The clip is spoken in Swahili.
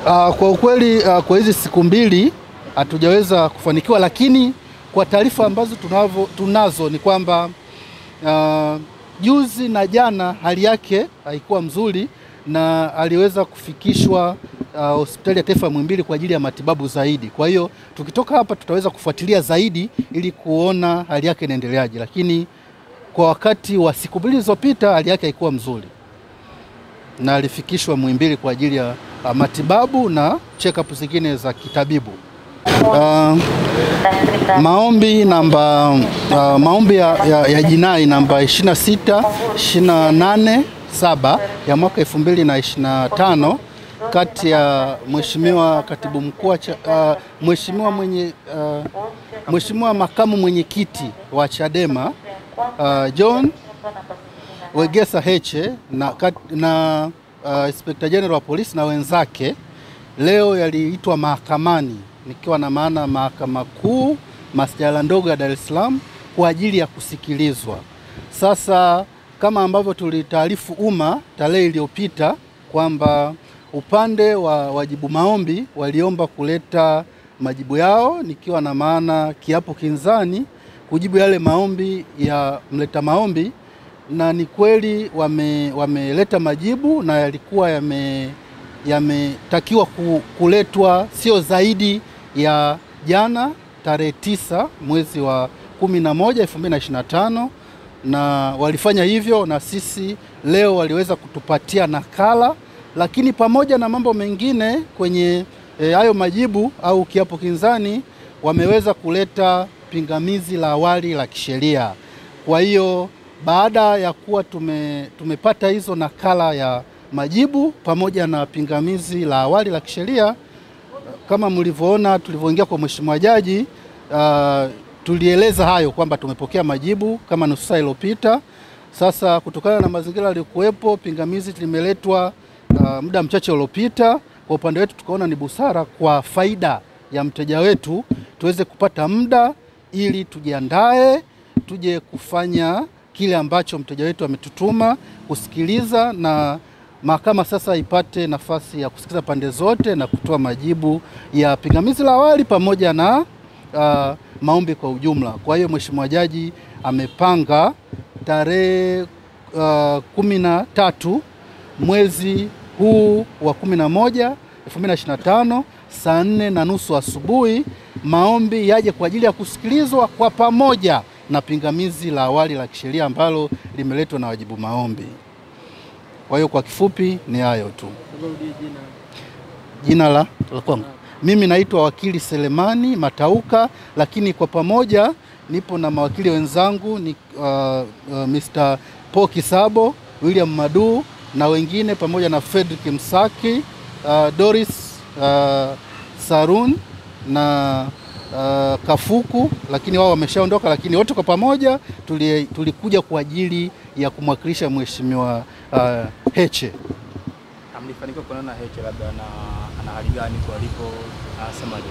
Kwa ukweli kwa hizi siku mbili hatujaweza kufanikiwa, lakini kwa taarifa ambazo tunazo ni kwamba juzi na jana hali yake haikuwa mzuri na aliweza kufikishwa hospitali ya taifa Muhimbili kwa ajili ya matibabu zaidi. Kwa hiyo tukitoka hapa tutaweza kufuatilia zaidi ili kuona hali yake inaendeleaje, lakini kwa wakati wa siku mbili zilizopita hali yake haikuwa mzuri na alifikishwa Muhimbili kwa ajili ya matibabu na check-up zingine za kitabibu. Maombi ya jinai namba 26287 ya mwaka 2025 kati ya Mheshimiwa Katibu Mkuu Mheshimiwa Makamu Mwenyekiti wa Chadema John Wegesa Heche na Inspector General wa Polisi na wenzake leo yaliitwa mahakamani, nikiwa na maana Mahakama Kuu Masjala ndogo ya Dar es Salaam kwa ajili ya kusikilizwa. Sasa kama ambavyo tulitaarifu umma tarehe iliyopita kwamba upande wa wajibu maombi waliomba kuleta majibu yao, nikiwa na maana kiapo kinzani kujibu yale maombi ya mleta maombi, na ni kweli wameleta majibu na yalikuwa yametakiwa kuletwa sio zaidi ya jana tarehe 9 mwezi wa 11 2025, na walifanya hivyo, na sisi leo waliweza kutupatia nakala. Lakini pamoja na mambo mengine kwenye hayo majibu au kiapo kinzani, wameweza kuleta pingamizi la awali la kisheria. Kwa hiyo baada ya kuwa tumepata hizo nakala ya majibu pamoja na pingamizi la awali la kisheria, kama mlivyoona tulivyoingia kwa Mheshimiwa Jaji, tulieleza hayo kwamba tumepokea majibu kama nusu saa iliyopita. Sasa kutokana na mazingira yaliyokuwepo, pingamizi limeletwa muda mchache uliopita. Kwa upande wetu tukaona ni busara kwa faida ya mteja wetu tuweze kupata muda ili tujiandae, tuje kufanya kile ambacho mteja wetu ametutuma kusikiliza, na mahakama sasa ipate nafasi ya kusikiliza pande zote na kutoa majibu ya pingamizi la awali pamoja na maombi kwa ujumla. Kwa hiyo Mheshimiwa Jaji amepanga tarehe 13 mwezi huu wa 11 2025 saa 4:30 asubuhi maombi yaje kwa ajili ya kusikilizwa kwa pamoja na pingamizi la awali la kisheria ambalo limeletwa na wajibu maombi. Kwa hiyo kwa kifupi ni hayo tu. Jina la kwangu mimi naitwa Wakili Selemani Matauka, lakini kwa pamoja nipo na mawakili wenzangu ni Mr. Paul Kisabo, William Madu na wengine, pamoja na Fredrick Msaki, Doris Sarun na Kafuku, lakini wao wameshaondoka, lakini wote kwa pamoja tulikuja kwa ajili ya kumwakilisha Mheshimiwa Heche. Mlifanikiwa kuonana na Heche, labda ana hali gani kwa alipo, anasemaje?